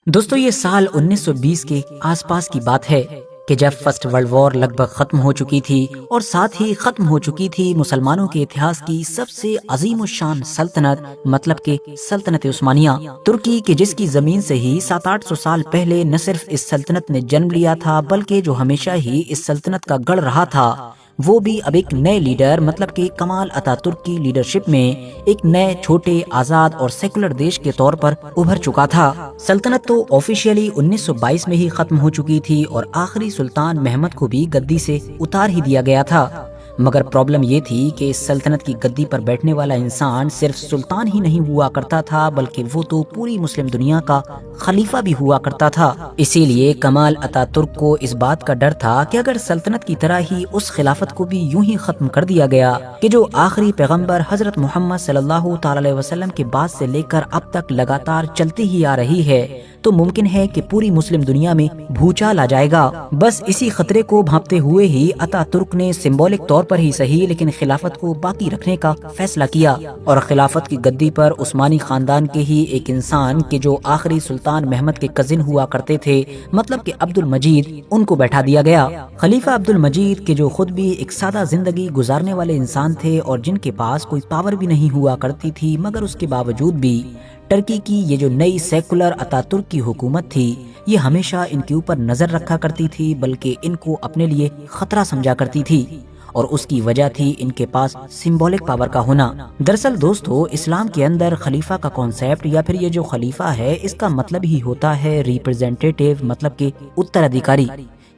دوستو یہ سال 1920 کے آس پاس کی بات ہے کہ جب فرسٹ ورلڈ وار لگ بھگ ختم ہو چکی تھی اور ساتھ ہی ختم ہو چکی تھی مسلمانوں کے اتہاس کی سب سے عظیم الشان سلطنت، مطلب کہ سلطنت عثمانیہ ترکی کے، جس کی زمین سے ہی 700-800 سال پہلے نہ صرف اس سلطنت نے جنم لیا تھا بلکہ جو ہمیشہ ہی اس سلطنت کا گڑھ رہا تھا، وہ بھی اب ایک نئے لیڈر مطلب کہ کمال اتاترک کی لیڈرشپ میں ایک نئے چھوٹے آزاد اور سیکولر دیش کے طور پر ابھر چکا تھا۔ سلطنت تو آفیشیلی 1922 میں ہی ختم ہو چکی تھی اور آخری سلطان محمد کو بھی گدی سے اتار ہی دیا گیا تھا، مگر پرابلم یہ تھی کہ اس سلطنت کی گدی پر بیٹھنے والا انسان صرف سلطان ہی نہیں ہوا کرتا تھا بلکہ وہ تو پوری مسلم دنیا کا خلیفہ بھی ہوا کرتا تھا۔ اسی لیے کمال اتاترک کو اس بات کا ڈر تھا کہ اگر سلطنت کی طرح ہی اس خلافت کو بھی یوں ہی ختم کر دیا گیا کہ جو آخری پیغمبر حضرت محمد صلی اللہ تعالی علیہ وسلم کے بعد سے لے کر اب تک لگاتار چلتی ہی آ رہی ہے، تو ممکن ہے کہ پوری مسلم دنیا میں بھوچال آ جائے گا۔ بس اسی خطرے کو بھانپتے ہوئے ہی اتاترک نے سمبولک طور پر ہی صحیح لیکن خلافت کو باقی رکھنے کا فیصلہ کیا اور خلافت کی گدی پر عثمانی خاندان کے ہی ایک انسان کے جو آخری سلطان محمد کے کزن ہوا کرتے تھے، مطلب کہ عبد المجید، ان کو بیٹھا دیا گیا۔ خلیفہ عبد المجید کے جو خود بھی ایک سادہ زندگی گزارنے والے انسان تھے اور جن کے پاس کوئی پاور بھی نہیں ہوا کرتی تھی، مگر اس کے باوجود بھی ترکی کی یہ جو نئی سیکولر اتاترک کی حکومت تھی، یہ ہمیشہ ان کے اوپر نظر رکھا کرتی تھی بلکہ ان کو اپنے لیے خطرہ سمجھا کرتی تھی، اور اس کی وجہ تھی ان کے پاس سمبولک پاور کا ہونا۔ دراصل دوستو، اسلام کے اندر خلیفہ کا کانسیپٹ یا پھر یہ جو خلیفہ ہے، اس کا مطلب ہی ہوتا ہے ریپرزینٹیٹیو، مطلب کہ اترادھیکاری۔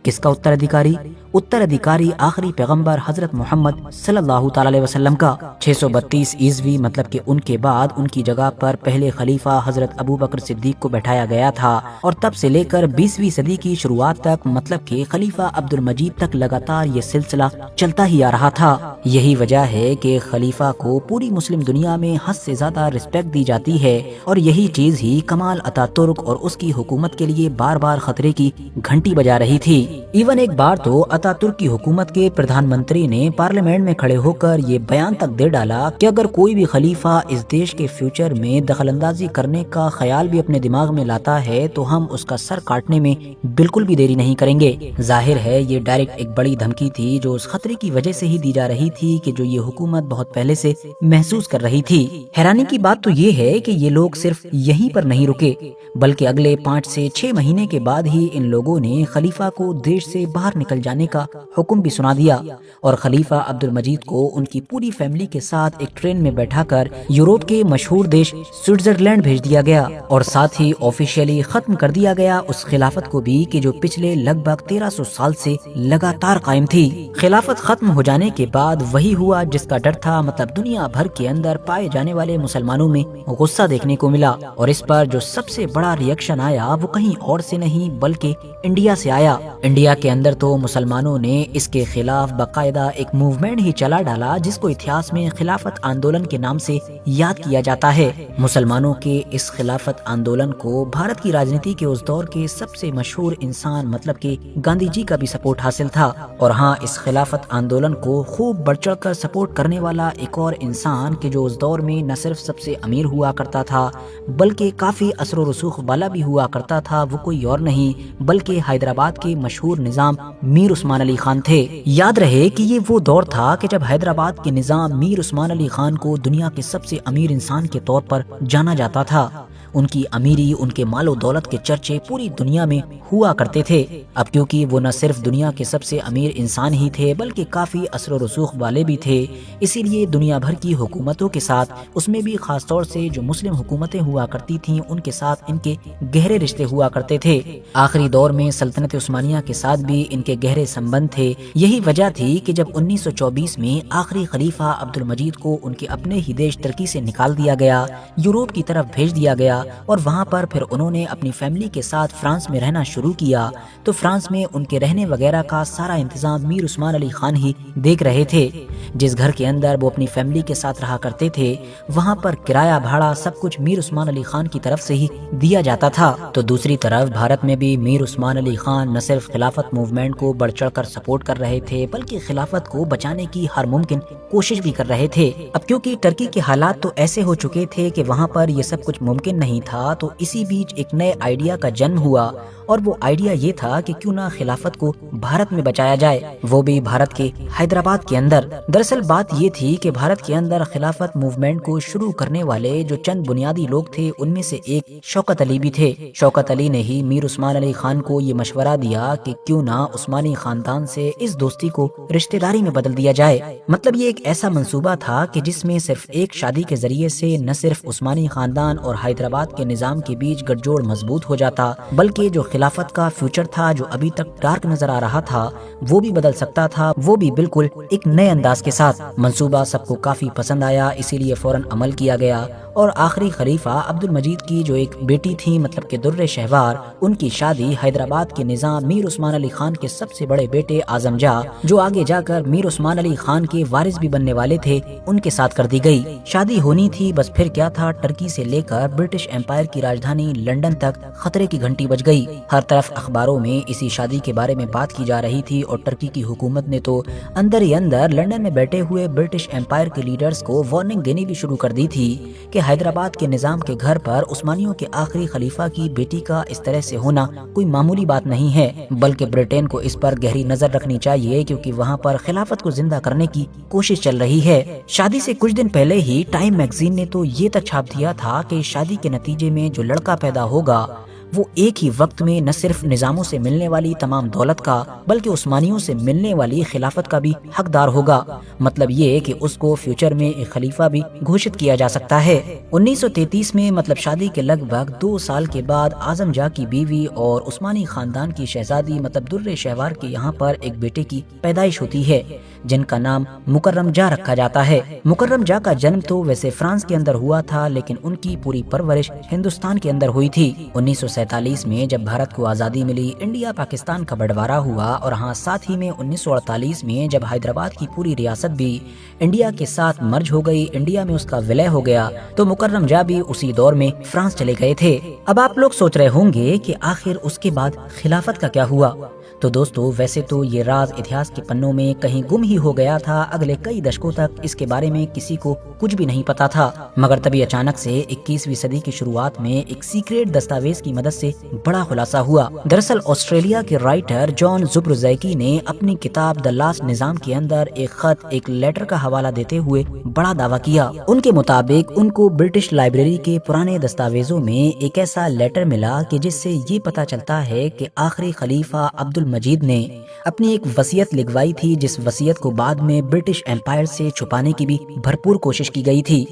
کس کا اترادھیکاری؟ اترادھیکاری آخری پیغمبر حضرت محمد صلی اللہ تعالی علیہ وسلم کا۔ 632 عیسوی مطلب کہ ان کے بعد ان کی جگہ پر پہلے خلیفہ حضرت ابو بکر صدیق کو بیٹھایا گیا تھا، اور تب سے لے کر 20ویں صدی کی شروعات تک مطلب کہ خلیفہ عبد المجید تک لگاتار یہ سلسلہ چلتا ہی آ رہا تھا۔ یہی وجہ ہے کہ خلیفہ کو پوری مسلم دنیا میں حد سے زیادہ رسپیکٹ دی جاتی ہے، اور یہی چیز ہی کمال اتاترک اور اس کی حکومت کے لیے بار بار خطرے کی گھنٹی بجا رہی تھی۔ ایون ایک بار تو اتاترک کی حکومت کے پردھان منتری نے پارلیمنٹ میں کھڑے ہو کر یہ بیان تک دے ڈالا کہ اگر کوئی بھی خلیفہ اس دیش کے فیوچر میں دخل اندازی کرنے کا خیال بھی اپنے دماغ میں لاتا ہے تو ہم اس کا سر کاٹنے میں بالکل بھی دیری نہیں کریں گے۔ ظاہر ہے یہ ڈائریکٹ ایک بڑی دھمکی تھی جو اس خطرے کی وجہ سے ہی دی جا رہی تھی کہ جو یہ حکومت بہت پہلے سے محسوس کر رہی تھی۔ حیرانی کی بات تو یہ ہے کہ یہ لوگ صرف یہیں پر نہیں رکے بلکہ اگلے 5 سے 6 مہینے کے بعد ہی ان لوگوں نے خلیفہ کو دیش سے باہر نکل جانے کا حکم بھی سنا دیا، اور خلیفہ عبد المجید کو ان کی پوری فیملی کے ساتھ ایک ٹرین میں بیٹھا کر یورپ کے مشہور دیش سوئٹزرلینڈ بھیج دیا گیا، اور ساتھ ہی آفیشیلی ختم کر دیا گیا اس خلافت کو بھی کہ جو پچھلے لگ بھگ 1300 سال سے لگاتار قائم تھی۔ خلافت ختم ہو جانے کے بعد وہی ہوا جس کا ڈر تھا، مطلب دنیا بھر کے اندر پائے جانے والے مسلمانوں میں غصہ دیکھنے کو ملا، اور اس پر جو سب سے بڑا ریئیکشن آیا وہ کہیں اور سے نہیں بلکہ انڈیا سے آیا۔ انڈیا کے اندر تو مسلمانوں نے اس کے خلاف باقاعدہ ایک موومنٹ ہی چلا ڈالا جس کو اتہاس میں خلافت آندولن کے نام سے یاد کیا جاتا ہے۔ مسلمانوں کے اس خلافت آندولن کو بھارت کی راجنیتی کے اس دور کے سب سے مشہور انسان مطلب کہ گاندھی جی کا بھی سپورٹ حاصل تھا، اور ہاں، اس خلافت آندولن کو خوب بڑھ چڑھ کر سپورٹ کرنے والا ایک اور انسان کہ جو اس دور میں نہ صرف سب سے امیر ہوا کرتا تھا بلکہ کافی اثر و رسوخ والا بھی ہوا کرتا تھا، وہ کوئی اور نہیں بلکہ حیدرآباد کے مشہور نظام میر عثمان علی خان تھے۔ یاد رہے کہ یہ وہ دور تھا کہ جب حیدرآباد کے نظام میر عثمان علی خان کو دنیا کے سب سے امیر انسان کے طور پر جانا جاتا تھا۔ ان کی امیری، ان کے مال و دولت کے چرچے پوری دنیا میں ہوا کرتے تھے۔ اب کیونکہ وہ نہ صرف دنیا کے سب سے امیر انسان ہی تھے بلکہ کافی اثر و رسوخ والے بھی تھے، اسی لیے دنیا بھر کی حکومتوں کے ساتھ، اس میں بھی خاص طور سے جو مسلم حکومتیں ہوا کرتی تھیں، ان کے ساتھ ان کے گہرے رشتے ہوا کرتے تھے۔ آخری دور میں سلطنت عثمانیہ کے ساتھ بھی ان کے گہرے سمبند تھے۔ یہی وجہ تھی کہ جب 1924 میں آخری خلیفہ عبد المجید کو ان کے اپنے ہی دیش ترکی سے نکال دیا گیا، یورپ کی طرف بھیج دیا گیا، اور وہاں پر پھر انہوں نے اپنی فیملی کے ساتھ فرانس میں رہنا شروع کیا، تو فرانس میں ان کے رہنے وغیرہ کا سارا انتظام میر عثمان علی خان ہی دیکھ رہے تھے۔ جس گھر کے اندر وہ اپنی فیملی کے ساتھ رہا کرتے تھے وہاں پر کرایہ بھاڑا سب کچھ میر عثمان علی خان کی طرف سے ہی دیا جاتا تھا۔ تو دوسری طرف بھارت میں بھی میر عثمان علی خان نہ صرف خلافت موومنٹ کو بڑھ چڑھ کر سپورٹ کر رہے تھے بلکہ خلافت کو بچانے کی ہر ممکن کوشش بھی کر رہے تھے۔ اب کیونکہ ترکی کے حالات تو ایسے ہو چکے تھے کہ وہاں پر یہ سب کچھ ممکن نہیں نہیں تھا تو اسی بیچ ایک نئے آئیڈیا کا جنم ہوا، اور وہ آئیڈیا یہ تھا کہ کیوں نہ خلافت کو بھارت میں بچایا جائے، وہ بھی بھارت کے حیدرآباد کے اندر۔ دراصل بات یہ تھی کہ بھارت کے اندر خلافت موومنٹ کو شروع کرنے والے جو چند بنیادی لوگ تھے ان میں سے ایک شوکت علی بھی تھے۔ شوکت علی نے ہی میر عثمان علی خان کو یہ مشورہ دیا کہ کیوں نہ عثمانی خاندان سے اس دوستی کو رشتہ داری میں بدل دیا جائے۔ مطلب یہ ایک ایسا منصوبہ تھا کہ جس میں صرف ایک شادی کے ذریعے سے نہ صرف عثمانی خاندان اور حیدرآباد کے نظام کے بیچ گٹھ جوڑ مضبوط ہو جاتا، بلکہ جو خلافت کا فیوچر تھا جو ابھی تک ڈارک نظر آ رہا تھا وہ بھی بدل سکتا تھا، وہ بھی بالکل ایک نئے انداز کے ساتھ۔ منصوبہ سب کو کافی پسند آیا، اسی لیے فوراً عمل کیا گیا، اور آخری خلیفہ عبد المجید کی جو ایک بیٹی تھی مطلب کہ در شہوار، ان کی شادی حیدرآباد کے نظام میر عثمان علی خان کے سب سے بڑے بیٹے اعظم جاہ، جو آگے جا کر میر عثمان علی خان کے وارث بھی بننے والے تھے، ان کے ساتھ کر دی گئی۔ شادی ہونی تھی، بس پھر کیا تھا، ٹرکی سے لے کر برٹش امپائر کی راجدھانی لندن تک خطرے کی گھنٹی بج گئی۔ ہر طرف اخباروں میں اسی شادی کے بارے میں بات کی جا رہی تھی، اور ٹرکی کی حکومت نے تو اندر ہی اندر لندن میں بیٹھے ہوئے برٹش امپائر کے لیڈرز کو وارننگ دینی بھی شروع کر دی تھی کہ حیدرآباد کے نظام کے گھر پر عثمانیوں کے آخری خلیفہ کی بیٹی کا اس طرح سے ہونا کوئی معمولی بات نہیں ہے، بلکہ برٹین کو اس پر گہری نظر رکھنی چاہیے، کیونکہ وہاں پر خلافت کو زندہ کرنے کی کوشش چل رہی ہے۔ شادی سے کچھ دن پہلے ہی ٹائم میگزین نے تو یہ تک چھاپ دیا تھا کہ شادی کے نتیجے میں جو لڑکا پیدا ہوگا وہ ایک ہی وقت میں نہ صرف نظاموں سے ملنے والی تمام دولت کا بلکہ عثمانیوں سے ملنے والی خلافت کا بھی حقدار ہوگا۔ مطلب یہ کہ اس کو فیوچر میں ایک خلیفہ بھی گھوشت کیا جا سکتا ہے۔ 1933 میں مطلب شادی کے لگ بھگ 2 سال کے بعد اعظم جاہ کی بیوی اور عثمانی خاندان کی شہزادی مطلب در شہوار کے یہاں پر ایک بیٹے کی پیدائش ہوتی ہے، جن کا نام مکرم جاہ رکھا جاتا ہے۔ مکرم جاہ کا جنم تو ویسے فرانس کے اندر ہوا تھا، لیکن ان کی پوری پرورش ہندوستان کے اندر ہوئی تھی۔ 1947 میں جب بھارت کو آزادی ملی، انڈیا پاکستان کا بٹوارا ہوا، اور ہاں ساتھ ہی میں 1948 میں جب حیدرآباد کی پوری ریاست بھی انڈیا کے ساتھ مرج ہو گئی، انڈیا میں اس کا ولے ہو گیا، تو مکرم جاہ بھی اسی دور میں فرانس چلے گئے تھے۔ اب آپ لوگ سوچ رہے ہوں گے کہ آخر اس کے بعد خلافت کا کیا ہوا؟ تو دوستو ویسے تو یہ راز اتہاس کے پنوں میں کہیں گم ہی ہو گیا تھا، اگلے کئی دشکوں تک اس کے بارے میں کسی کو کچھ بھی نہیں پتا تھا، مگر تبھی اچانک سے 21ویں صدی کی شروعات میں ایک سیکریٹ دستاویز کی مدد سے بڑا خلاصہ ہوا۔ دراصل آسٹریلیا کے رائٹر جان زبرزیکی نے اپنی کتاب دی لاسٹ نظام کے اندر ایک خط، ایک لیٹر کا حوالہ دیتے ہوئے بڑا دعویٰ کیا۔ ان کے مطابق ان کو برٹش لائبریری کے پرانے دستاویزوں میں ایک ایسا لیٹر ملا کہ جس سے یہ پتا چلتا ہے کہ آخری خلیفہ عبد المجید نے اپنی ایک وصیت لکھوائی تھی، جس وصیت کو بعد میں برٹش امپائر سے چھپانے کی بھی بھرپور کوشش کی گئی تھی۔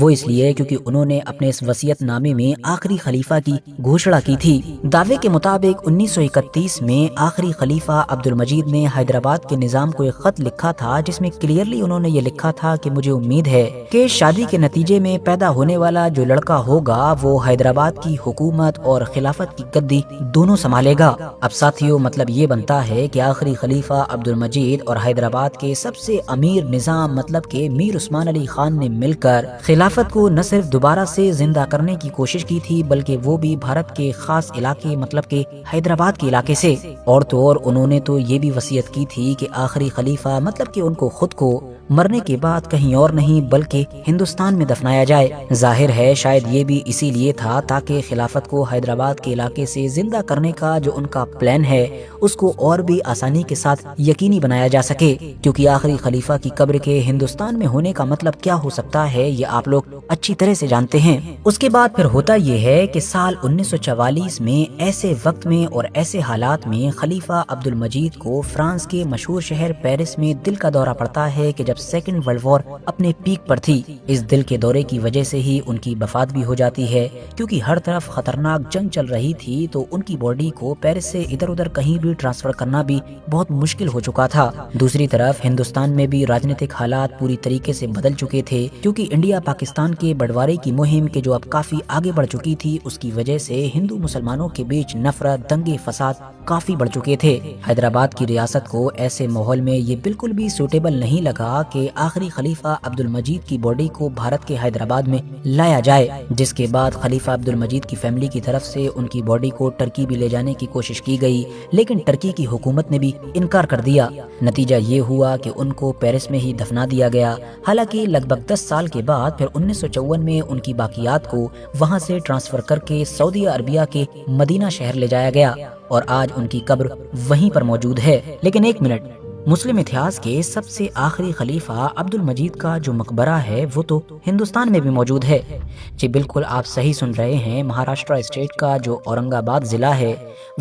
وہ اس لیے کیونکہ انہوں نے اپنے اس وصیت نامے میں آخری خلیفہ کی گھوشنا کی تھی۔ دعوے کے مطابق 1931 میں آخری خلیفہ عبد المجید نے حیدرآباد کے نظام کو ایک خط لکھا تھا، جس میں کلیئرلی انہوں نے یہ لکھا تھا کہ مجھے امید ہے کہ شادی کے نتیجے میں پیدا ہونے والا جو لڑکا ہوگا وہ حیدرآباد کی حکومت اور خلافت کی گدی دونوں سنبھالے گا۔ اب ساتھیوں مطلب یہ بنتا ہے کہ آخری خلیفہ عبد المجید اور حیدرآباد کے سب سے امیر نظام مطلب کہ میر عثمان علی خان نے مل کر خلافت کو نہ صرف دوبارہ سے زندہ کرنے کی کوشش کی تھی، بلکہ وہ بھی بھارت کے خاص علاقے مطلب کہ حیدرآباد کے علاقے سے۔ اور تو اور انہوں نے تو یہ بھی وصیت کی تھی کہ آخری خلیفہ مطلب کہ ان کو خود کو مرنے کے بعد کہیں اور نہیں بلکہ ہندوستان میں دفنایا جائے۔ ظاہر ہے شاید یہ بھی اسی لیے تھا تاکہ خلافت کو حیدرآباد کے علاقے سے زندہ کرنے کا جو ان کا پلان ہے اس کو اور بھی آسانی کے ساتھ یقینی بنایا جا سکے، کیونکہ آخری خلیفہ کی قبر کے ہندوستان میں ہونے کا مطلب کیا ہو سکتا ہے یہ آپ لوگ اچھی طرح سے جانتے ہیں۔ اس کے بعد پھر ہوتا یہ ہے کہ سال 1944 میں ایسے وقت میں اور ایسے حالات میں خلیفہ عبد المجید کو فرانس کے مشہور شہر پیرس میں دل کا دورہ پڑتا ہے کہ جب سیکنڈ ورلڈ وار اپنے پیک پر تھی۔ اس دل کے دورے کی وجہ سے ہی ان کی وفات بھی ہو جاتی ہے، کیونکہ ہر طرف خطرناک جنگ چل رہی تھی، تو ان کی باڈی کو پیرس سے ادھر ادھر کہیں بھی ٹرانسفر کرنا بھی بہت مشکل ہو چکا تھا۔ دوسری طرف ہندوستان میں بھی راجنیتک حالات پوری طریقے سے بدل چکے تھے، کیونکہ انڈیا پاکستان کے بٹوارے کی مہم کے جو اب کافی آگے بڑھ چکی تھی، اس کی وجہ سے ہندو مسلمانوں کے بیچ نفرت، دنگے فساد کافی بڑھ چکے تھے۔ حیدرآباد کی ریاست کو ایسے ماحول میں یہ بالکل بھی سوٹیبل نہیں لگا کہ آخری خلیفہ عبد المجید کی باڈی کو بھارت کے حیدرآباد میں لایا جائے، جس کے بعد خلیفہ عبد المجید کی فیملی کی طرف سے ان کی باڈی کو ٹرکی بھی لے جانے کی کوشش کی گئی، لیکن ٹرکی کی حکومت نے بھی انکار کر دیا۔ نتیجہ یہ ہوا کہ ان کو پیرس میں ہی دفنا دیا گیا۔ حالانکہ لگ بھگ 10 سال کے بعد پھر 1954 میں ان کی باقیات کو وہاں سے ٹرانسفر کر کے سعودی عربیہ کے مدینہ شہر لے جایا گیا اور آج ان کی قبر وہیں پر موجود ہے۔ لیکن ایک منٹ، مسلم اتہاس کے سب سے آخری خلیفہ عبد المجید کا جو مقبرہ ہے وہ تو ہندوستان میں بھی موجود ہے۔ جی بالکل آپ صحیح سن رہے ہیں، مہاراشٹرا اسٹیٹ کا جو اورنگ آباد ضلع ہے،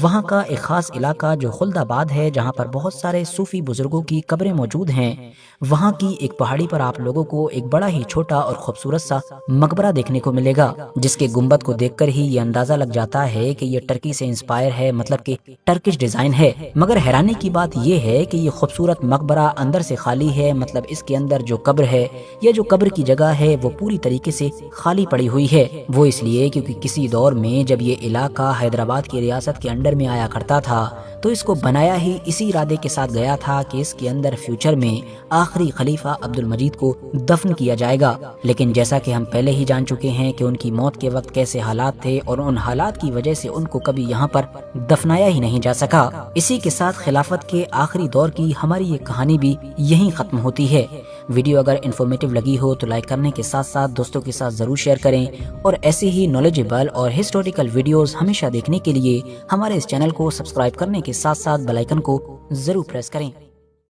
وہاں کا ایک خاص علاقہ جو خلد آباد ہے، جہاں پر بہت سارے صوفی بزرگوں کی قبریں موجود ہیں، وہاں کی ایک پہاڑی پر آپ لوگوں کو ایک بڑا ہی چھوٹا اور خوبصورت سا مقبرہ دیکھنے کو ملے گا، جس کے گنبد کو دیکھ کر ہی یہ اندازہ لگ جاتا ہے کہ یہ ٹرکی سے انسپائر ہے، مطلب کہ ٹرکش ڈیزائن ہے۔ مگر حیرانی کی بات یہ ہے کہ یہ خوبصورت مقبرہ اندر سے خالی ہے، مطلب اس کے اندر جو قبر ہے یا جو قبر کی جگہ ہے وہ پوری طریقے سے خالی پڑی ہوئی ہے۔ وہ اس لیے کیونکہ کسی دور میں جب یہ علاقہ حیدرآباد کی ریاست کے انڈر میں آیا کرتا تھا تو اس کو بنایا ہی اسی ارادے کے ساتھ گیا تھا کہ اس کے اندر فیوچر میں آخری خلیفہ عبد المجید کو دفن کیا جائے گا۔ لیکن جیسا کہ ہم پہلے ہی جان چکے ہیں کہ ان کی موت کے وقت کیسے حالات تھے اور ان حالات کی وجہ سے ان کو کبھی یہاں پر دفنایا ہی نہیں جا سکا۔ اسی کے ساتھ خلافت کے آخری دور کی ہماری یہ کہانی بھی یہیں ختم ہوتی ہے۔ ویڈیو اگر انفارمیٹیو لگی ہو تو لائک کرنے کے ساتھ ساتھ دوستوں کے ساتھ ضرور شیئر کریں، اور ایسے ہی نالجیبل اور ہسٹوریکل ویڈیوز ہمیشہ دیکھنے کے لیے ہمارے اس چینل کو سبسکرائب کرنے کے ساتھ ساتھ بیل آئیکن کو ضرور پریس کریں۔